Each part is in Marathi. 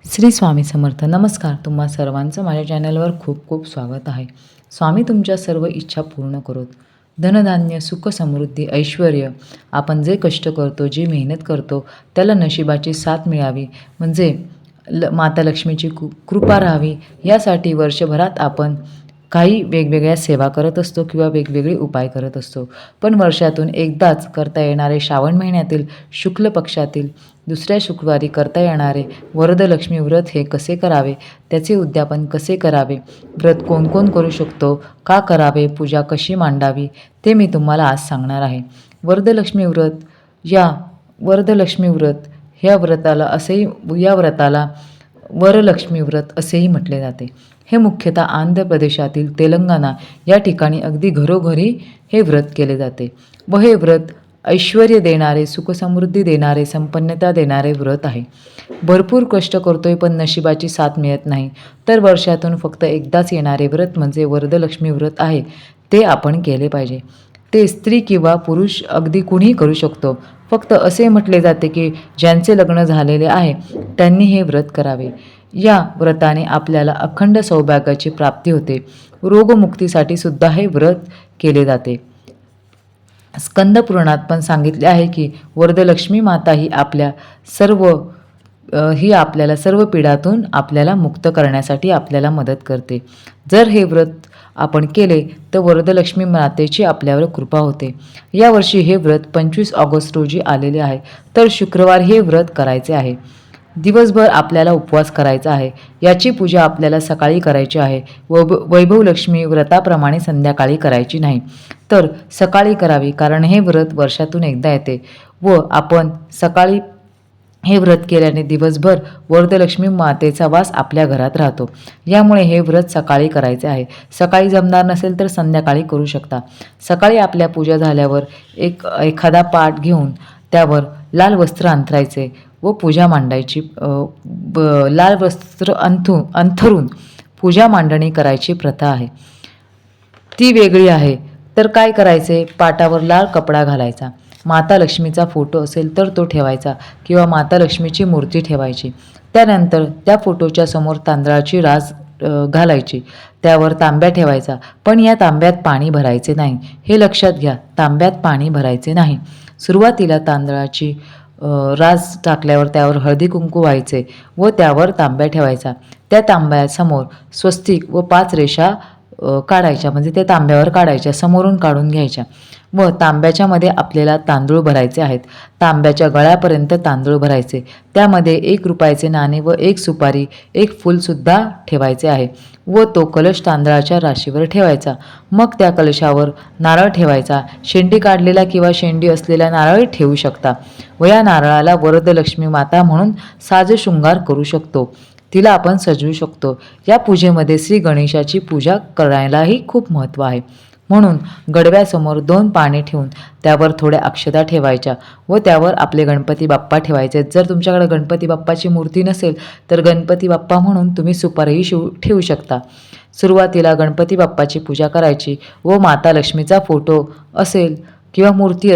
श्री स्वामी समर्थ. नमस्कार. तुम्हा सर्वांचं माझ्या चॅनलवर खूप खूप स्वागत आहे. स्वामी तुमच्या सर्व इच्छा पूर्ण करोत. धनधान्य, सुख, समृद्धी, ऐश्वर्य, आपण जे कष्ट करतो, जी मेहनत करतो, त्याला नशिबाची साथ मिळावी, म्हणजे माता लक्ष्मीची कृपा राहावी, यासाठी वर्षभरात आपण काही वेगवेगळ्या सेवा करत असतो किंवा वेगवेगळे उपाय करत असतो. पण वर्षातून एकदाच करता येणारे श्रावण महिन्यातील शुक्ल पक्षातील दुसऱ्या शुक्रवारी करता येणारे वरदलक्ष्मी व्रत हे कसे करावे, त्याचे उद्यापन कसे करावे, व्रत कोण कोण करू शकतो, का करावे, पूजा कशी मांडावी, ते मी तुम्हाला आज सांगणार आहे. वरदलक्ष्मी व्रत वरदलक्ष्मी व्रत या व्रताला वरलक्ष्मी व्रत असेही म्हटले जाते. हे मुख्यतः आंध्र प्रदेशातील तेलंगणा या ठिकाणी अगदी घरोघरी हे व्रत केले जाते व हे व्रत ऐश्वर्य देणारे, सुखसमृद्धी देणारे, संपन्नता देणारे व्रत आहे. भरपूर कष्ट करतोय पण नशिबाची साथ मिळत नाही, तर वर्षातून फक्त एकदाच येणारे व्रत म्हणजे वरदलक्ष्मी व्रत आहे, ते आपण केले पाहिजे. ते स्त्री किंवा पुरुष अगदी कुणीही करू शकतो. फक्त असे म्हटले जाते की ज्यांचे लग्न झालेले आहे त्यांनी हे व्रत करावे. या व्रताने आपल्याला अखंड सौभाग्याची प्राप्ती होते. रोगमुक्तीसाठी सुद्धा हे व्रत केले जाते. स्कंद पुराणात पण सांगितले आहे की वरदलक्ष्मी माता ही आपल्याला सर्व पीडातून आपल्याला मुक्त करण्यासाठी आपल्याला मदत करते. जर हे व्रत आपण केले तर वरदलक्ष्मी मातेची आपल्यावर कृपा होते. यावर्षी हे व्रत 25 ऑगस्ट रोजी आलेले आहे, तर शुक्रवार हे व्रत करायचे आहे. दिवसभर आपल्याला उपवास करायचा आहे. याची पूजा आपल्याला सकाळी करायची आहे. वैभवलक्ष्मी व्रताप्रमाणे संध्याकाळी करायची नाही, तर सकाळी करावी, कारण हे व्रत वर्षातून एकदा येते व आपण सकाळी हे व्रत केल्याने दिवसभर वरदलक्ष्मी मातेचा वास आपल्या घरात राहतो. यामुळे हे व्रत सकाळी करायचे आहे. सकाळी जमणार नसेल तर संध्याकाळी करू शकता. सकाळी आपल्या पूजा झाल्यावर एखादा पाट घेऊन त्यावर लाल वस्त्र अंथरायचे व पूजा मांडायची. लाल वस्त्र अंथरून पूजा मांडणी करायची प्रथा आहे, ती वेगळी आहे. तर काय करायचे, पाटावर लाल कपडा घालायचा, माता लक्ष्मीचा फोटो असेल तर तो ठेवायचा किंवा माता लक्ष्मीची मूर्ती ठेवायची. त्यानंतर त्या फोटोच्या समोर तांदळाची रास घालायची, त्यावर तांब्या ठेवायचा, पण या तांब्यात पाणी भरायचे नाही, हे लक्षात घ्या. तांब्यात पाणी भरायचे नाही. सुरुवातीला तांदळाची रास टाकल्यावर त्यावर हळदी कुंकू व्हायचे व त्यावर तांब्या ठेवायचा. त्या तांब्यासमोर स्वस्तिक व 5 रेषा काढायच्या, म्हणजे त्या तांब्यावर काढायच्या, समोरून काढून घ्यायच्या व तांब्याच्यामध्ये आपल्याला तांदूळ भरायचे आहेत. तांब्याच्या गळ्यापर्यंत तांदूळ भरायचे. त्यामध्ये 1 रुपयाचे नाणे व 1 सुपारी, 1 फूलसुद्धा ठेवायचे आहे व तो कलश तांदळाच्या राशीवर ठेवायचा. मग त्या कलशावर नारळ ठेवायचा. शेंडी काढलेला किंवा शेंडी असलेला नारळ ठेवू शकता व या नारळाला वरदलक्ष्मी माता म्हणून साजशृंगार करू शकतो, तिला आपण सजवू शकतो. या पूजेमध्ये श्री गणेशाची पूजा करायलाही खूप महत्त्व आहे. म्हणून गडव्यासमोर 2 पाने ठेवून त्यावर थोड्या अक्षता ठेवायच्या व त्यावर आपले गणपती बाप्पा ठेवायचे. जर तुमच्याकडे गणपती बाप्पाची मूर्ती नसेल तर गणपती बाप्पा म्हणून तुम्ही सुपारीही ठेवू शकता. सुरुवातीला गणपती बाप्पाची पूजा करायची व माता लक्ष्मीचा फोटो असेल किंवा मूर्ती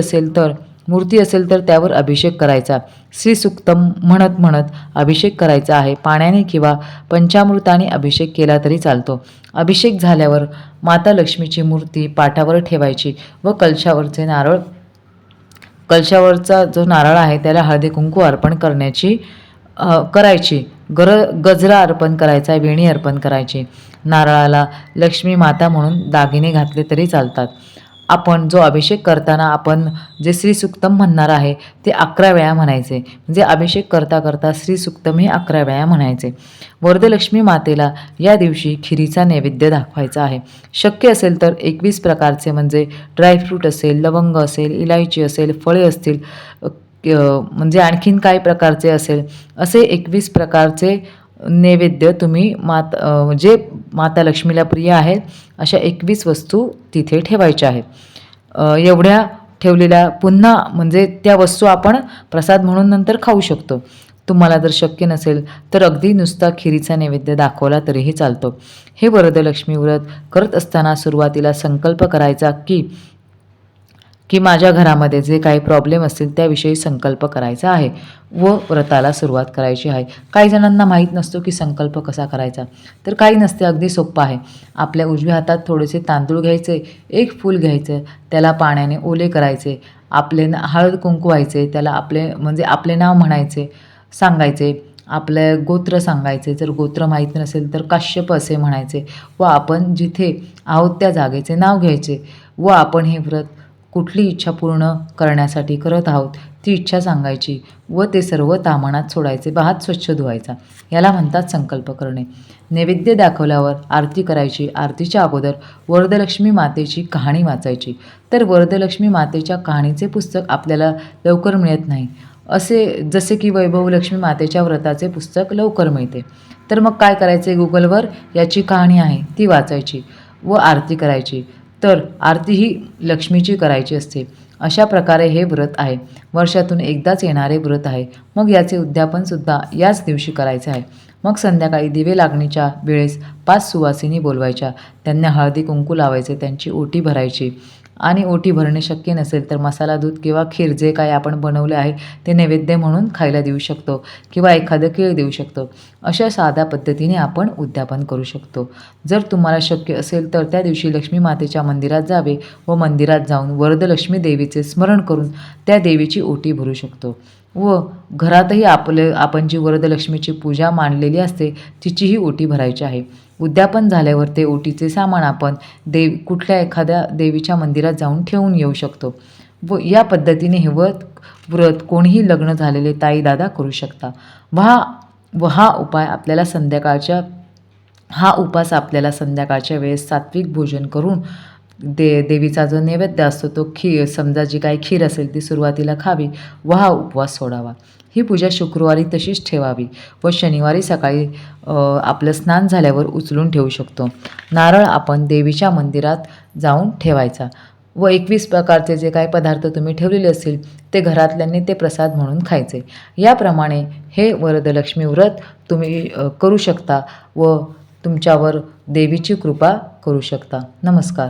असेल तर त्यावर अभिषेक करायचा. श्रीसुक्तम म्हणत म्हणत अभिषेक करायचा आहे. पाण्याने किंवा पंचामृताने अभिषेक केला तरी चालतो. अभिषेक झाल्यावर माता लक्ष्मीची मूर्ती पाटावर ठेवायची व कलशावरचा जो नारळ आहे त्याला हळदी कुंकू अर्पण करायची. गजरा अर्पण करायचा, वेणी अर्पण करायची. नारळाला लक्ष्मी माता म्हणून दागिने घातले तरी चालतात. आपण जो अभिषेक करताना आपण जे श्रीसुक्तम म्हणणार आहे ते 11 वेळा म्हणायचे, म्हणजे अभिषेक करता करता श्रीसुक्तम हे 11 वेळा म्हणायचे. वरदलक्ष्मी मातेला या दिवशी खिरीचा नैवेद्य दाखवायचा आहे. शक्य असेल तर 21 प्रकारचे, म्हणजे ड्रायफ्रूट असेल, लवंग असेल, इलायची असेल, फळे असतील, म्हणजे आणखीन काही प्रकारचे असेल, असे 21 प्रकारचे नैवेद्य तुम्ही जे माता लक्ष्मीला प्रिय आहेत अशा 21 वस्तू तिथे ठेवायच्या आहेत. एवढ्या ठेवलेल्या पुन्हा म्हणजे त्या वस्तू आपण प्रसाद म्हणून नंतर खाऊ शकतो. तुम्हाला जर शक्य नसेल तर अगदी नुसता खिरीचा नैवेद्य दाखवला तरीही चालतो. हे वरदलक्ष्मी व्रत करत असताना सुरुवातीला संकल्प करायचा की माझ्या घरामध्ये जे काही प्रॉब्लेम असतील त्याविषयी संकल्प करायचा आहे व व्रताला सुरुवात करायची आहे. काही जणांना माहीत नसतो की संकल्प कसा करायचा, तर काही नसते, अगदी सोपं आहे. आपल्या उजव्या हातात थोडेसे तांदूळ घ्यायचे, एक फूल घ्यायचं, त्याला पाण्याने ओले करायचे, आपले हळद कुंकू व्हायचे, त्याला आपले नाव म्हणायचे, सांगायचे, आपलं गोत्र सांगायचे, जर गोत्र माहीत नसेल तर काश्यप असे म्हणायचे व आपण जिथे आहोत त्या जागेचे नाव घ्यायचे व आपण हे व्रत कुठली इच्छा पूर्ण करण्यासाठी करत आहोत ती इच्छा सांगायची व ते सर्व ताम्हणात सोडायचे, हात स्वच्छ धुवायचा. याला म्हणतात संकल्प करणे. नैवेद्य दाखवल्यावर आरती करायची. आरतीच्या अगोदर वरदलक्ष्मी मातेची कहाणी वाचायची. तर वरदलक्ष्मी मातेच्या कहाणीचे पुस्तक आपल्याला लवकर मिळत नाही, जसे की वैभव लक्ष्मी मातेच्या व्रताचे पुस्तक लवकर मिळते. तर मग काय करायचे, गुगलवर याची कहाणी आहे ती वाचायची व आरती करायची. तर आरती ही लक्ष्मीची करायची असते. अशा प्रकारे हे व्रत आहे. वर्षातून एकदाच येणारे व्रत आहे. मग याचे उद्यापनसुद्धा याच दिवशी करायचे आहे. मग संध्याकाळी दिवे लागणीच्या वेळेस 5 सुवासिनी बोलवायच्या, त्यांना हळदी कुंकू लावायचे, त्यांची ओटी भरायची आणि ओटी भरणे शक्य नसेल तर मसाला दूध किंवा खीर जे काही आपण बनवले आहे ते नैवेद्य म्हणून खायला देऊ शकतो किंवा एखादं केळ देऊ शकतो. अशा साध्या पद्धतीने आपण उद्यापन करू शकतो. जर तुम्हाला शक्य असेल तर त्या दिवशी लक्ष्मी मातेच्या मंदिरात जावे व मंदिरात जाऊन वरदलक्ष्मी देवीचे स्मरण करून त्या देवीची ओटी भरू शकतो व घरातही आपण जी वरदलक्ष्मीची पूजा मांडलेली असते तिचीही ओटी भरायची आहे. उद्यापन झाल्यावर ते ओटीचे सामान आपण कुठल्या एखाद्या देवीच्या मंदिरात जाऊन ठेवून येऊ शकतो व या पद्धतीने हे व्रत कोणीही लग्न झालेले ताई दादा करू शकता. हा उपास आपल्याला संध्याकाळच्या वेळेस सात्विक भोजन करून देवीचा जो नैवेद्य असतो तो समजा जी काही खीर असेल ती सुरुवातीला खावी व हा उपवास सोडावा. ही पूजा शुक्रवारी तशीच ठेवावी व शनिवारी सकाळी आपलं स्नान झाल्यावर उचलून ठेवू शकतो. नारळ आपण देवीच्या मंदिरात जाऊन ठेवायचा व 21 प्रकारचे जे काही पदार्थ तुम्ही ठेवलेले असतील ते घरातल्यांनी ते प्रसाद म्हणून खायचे. याप्रमाणे हे वरदलक्ष्मी व्रत तुम्ही करू शकता व तुमच्यावर देवीची कृपा करू शकता. नमस्कार.